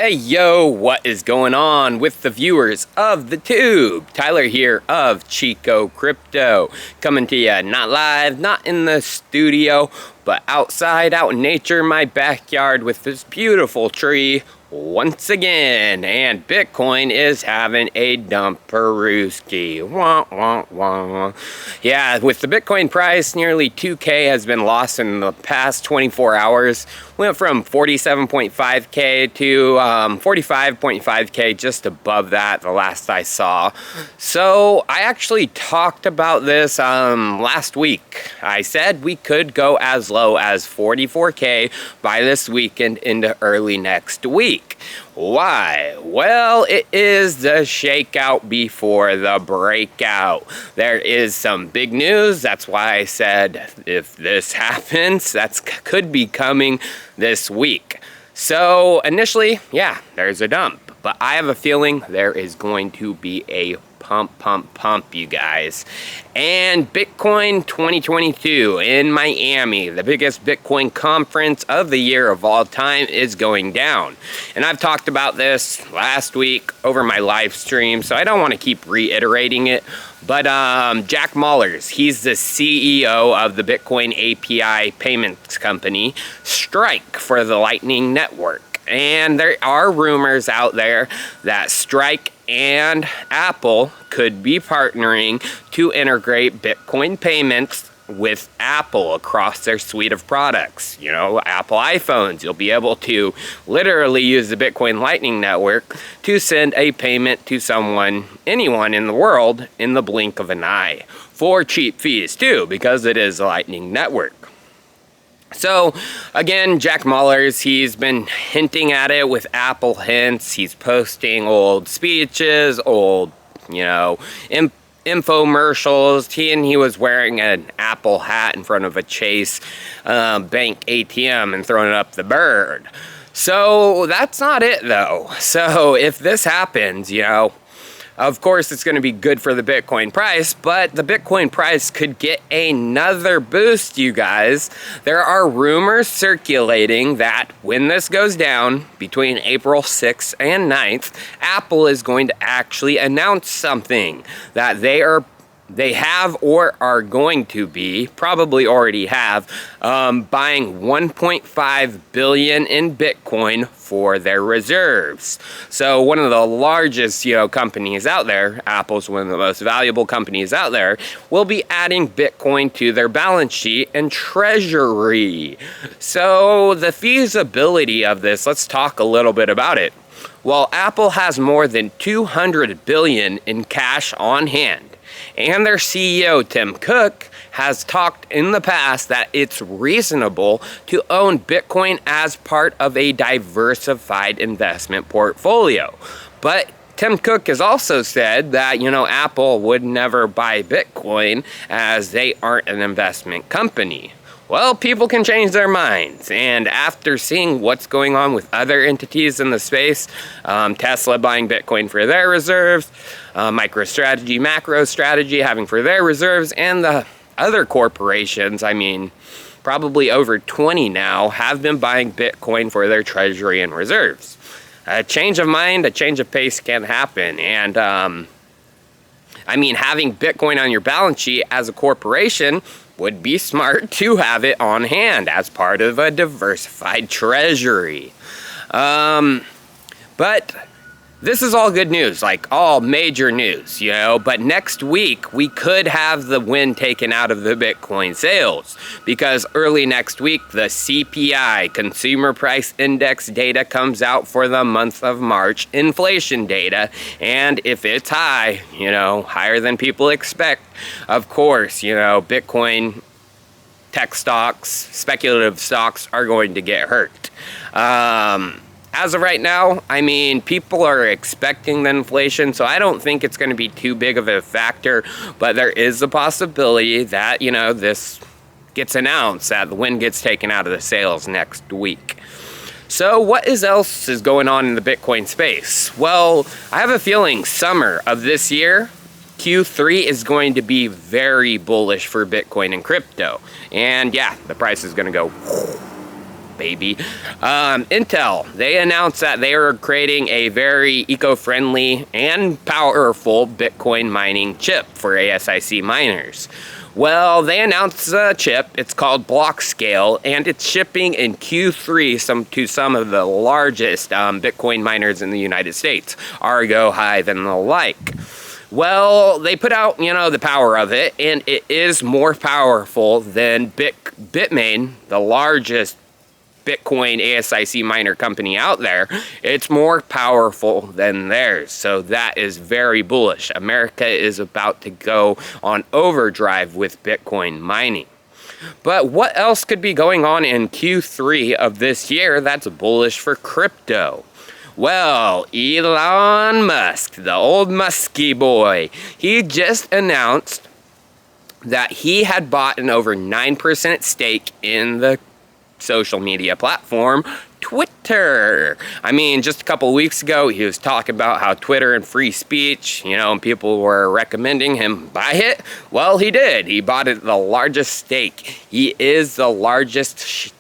Hey yo, what is going on with the viewers of the tube? Tyler here of Chico Crypto, coming to you not live, not in the studio, but outside, out in nature, my backyard with this beautiful tree once again. And Bitcoin is having a dumperooski. Wah, wah, wah. Yeah, with the Bitcoin price, nearly 2K has been lost in the past 24 hours. Went from 47.5K to 45.5K, just above that the last I saw. So I actually talked about this last week. I said we could go as low as 44K by this weekend into early next week. Why? Well, it is the shakeout before the breakout. There is some big news. That's why I said if this happens, that could be coming this week. So initially, yeah, there's a dump. But I have a feeling there is going to be a pump, you guys. And Bitcoin 2022 in Miami, the biggest Bitcoin conference of the year of all time, is going down. And I've talked about this last week over my live stream, so I don't want to keep reiterating it. But Jack Mallers, he's the CEO of the Bitcoin API payments company, Strike, for the Lightning Network. And there are rumors out there that Strike and Apple could be partnering to integrate Bitcoin payments with Apple across their suite of products. You know, Apple iPhones, you'll be able to literally use the Bitcoin Lightning Network to send a payment to someone, anyone in the world, in the blink of an eye. For cheap fees too, because it is a Lightning Network. So, again, Jack Mallers, he's been hinting at it with Apple hints. He's posting old speeches, old, infomercials. He was wearing an Apple hat in front of a Chase bank ATM and throwing up the bird. So, that's not it, though. So, if this happens, of course, it's going to be good for the Bitcoin price, but the Bitcoin price could get another boost, you guys. There are rumors circulating that when this goes down between April 6th and 9th, Apple is going to actually announce something that they have or are going to be, probably already have, buying 1.5 billion in Bitcoin for their reserves. So one of the largest, companies out there, Apple's one of the most valuable companies out there, will be adding Bitcoin to their balance sheet and treasury. So the feasibility of this, let's talk a little bit about it. Well, Apple has more than 200 billion in cash on hand. And their CEO, Tim Cook, has talked in the past that it's reasonable to own Bitcoin as part of a diversified investment portfolio. But Tim Cook has also said that, Apple would never buy Bitcoin as they aren't an investment company. Well, people can change their minds, and after seeing what's going on with other entities in the space, Tesla buying Bitcoin for their reserves, MicroStrategy, MacroStrategy having for their reserves, and the other corporations, probably over 20 now, have been buying Bitcoin for their treasury and reserves. A change of mind, a change of pace can happen, and having Bitcoin on your balance sheet as a corporation would be smart to have it on hand as part of a diversified treasury. But this is all good news, like all major news, but next week we could have the wind taken out of the Bitcoin sales, because early next week the CPI, Consumer Price Index data, comes out for the month of March, inflation data, and if it's high, higher than people expect, of course, Bitcoin, tech stocks, speculative stocks are going to get hurt. As of right now, people are expecting the inflation, so I don't think it's going to be too big of a factor, but there is a possibility that, this gets announced, that the wind gets taken out of the sales next week. So what else is going on in the Bitcoin space? Well, I have a feeling summer of this year, Q3 is going to be very bullish for Bitcoin and crypto. And yeah, the price is going to go baby. Intel, they announced that they are creating a very eco-friendly and powerful Bitcoin mining chip for ASIC miners. Well, they announced a chip. It's called Blockscale, and it's shipping in Q3 to some of the largest Bitcoin miners in the United States, Argo, Hive, and the like. Well, they put out, the power of it, and it is more powerful than Bitmain, the largest Bitcoin ASIC miner company out there. It's more powerful than theirs, so that is very bullish. America is about to go on overdrive with Bitcoin mining. But what else could be going on in Q3 of this year that's bullish for crypto? Well, Elon Musk, the old Muskie boy, he just announced that he had bought an over 9% stake in the social media platform Twitter. I mean, just a couple weeks ago, he was talking about how Twitter and free speech, and people were recommending him buy it. Well, he did. He bought it the largest stake. He is the largest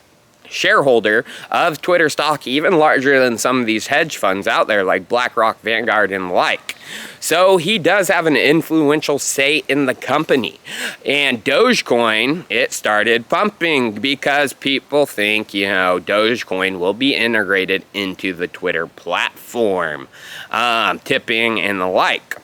shareholder of Twitter stock, even larger than some of these hedge funds out there like BlackRock, Vanguard, and the like. So he does have an influential say in the company. And Dogecoin, it started pumping because people think, Dogecoin will be integrated into the Twitter platform, tipping and the like.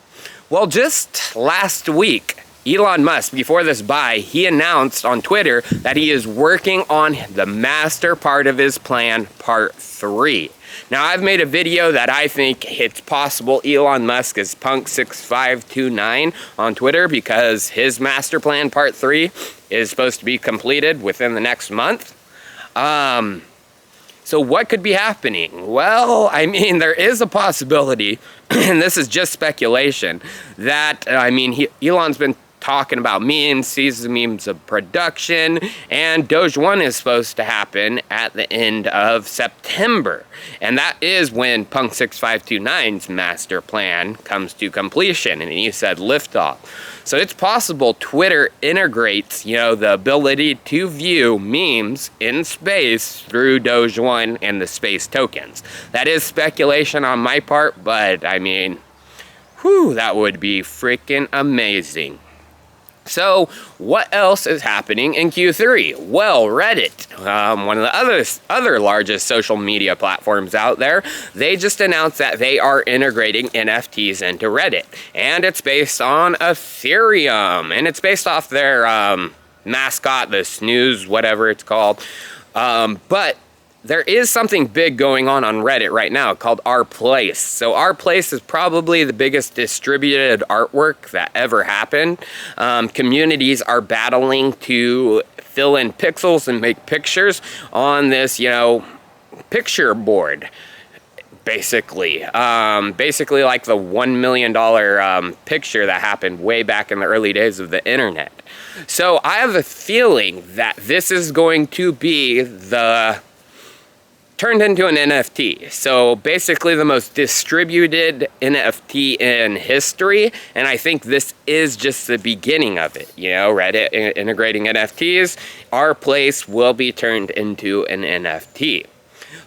Well, just last week, Elon Musk, before this buy, he announced on Twitter that he is working on the master part of his plan, part 3. Now, I've made a video that I think it's possible Elon Musk is punk6529 on Twitter because his master plan, part 3, is supposed to be completed within the next month. So what could be happening? Well, I mean, there is a possibility, and this is just speculation, that, Elon's been talking about memes, season memes of production, and Doge 1 is supposed to happen at the end of September. And that is when Punk6529's master plan comes to completion, and he said liftoff. So it's possible Twitter integrates, the ability to view memes in space through Doge 1 and the space tokens. That is speculation on my part, but that would be freaking amazing. So, what else is happening in Q3? Well, Reddit, one of the other largest social media platforms out there, they just announced that they are integrating NFTs into Reddit. And it's based on Ethereum. And it's based off their mascot, the snooze, whatever it's called. But there is something big going on Reddit right now called Our Place. So Our Place is probably the biggest distributed artwork that ever happened. Communities are battling to fill in pixels and make pictures on this, picture board. Basically like the $1 million picture that happened way back in the early days of the internet. So I have a feeling that this is going to be turned into an NFT. So basically the most distributed NFT in history, and I think this is just the beginning of it. Reddit integrating NFTs, Our Place will be turned into an NFT.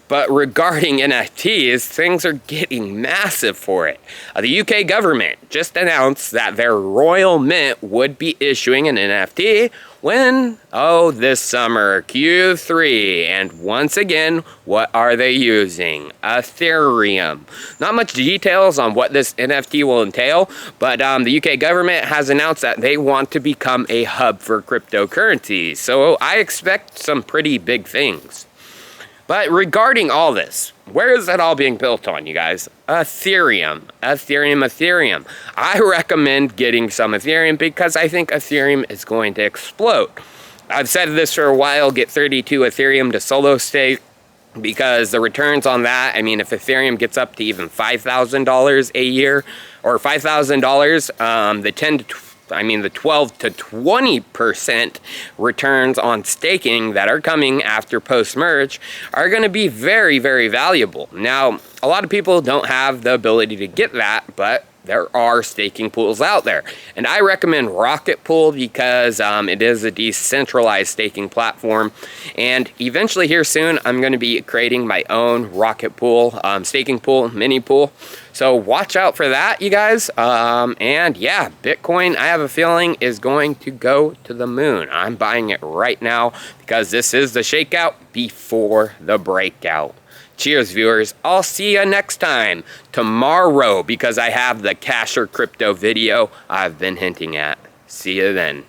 But regarding NFTs, things are getting massive for it. The UK government just announced that their Royal Mint would be issuing an NFT when? Oh, this summer, Q3. And once again, what are they using? Ethereum. Not much details on what this NFT will entail, but the UK government has announced that they want to become a hub for cryptocurrencies. So I expect some pretty big things. But regarding all this, where is it all being built on, you guys? Ethereum. I recommend getting some Ethereum because I think Ethereum is going to explode. I've said this for a while, get 32 Ethereum to solo stake because the returns on that, if Ethereum gets up to even $5,000 a year or $5,000, the 12 to 20% returns on staking that are coming after post-merge are going to be very, very valuable. Now, a lot of people don't have the ability to get that, but there are staking pools out there. And I recommend Rocket Pool because it is a decentralized staking platform. And eventually here soon, I'm going to be creating my own Rocket Pool, staking pool, mini pool. So watch out for that, you guys. And yeah, Bitcoin, I have a feeling, is going to go to the moon. I'm buying it right now because this is the shakeout before the breakout. Cheers, viewers. I'll see you next time tomorrow because I have the cash or crypto video I've been hinting at. See you then.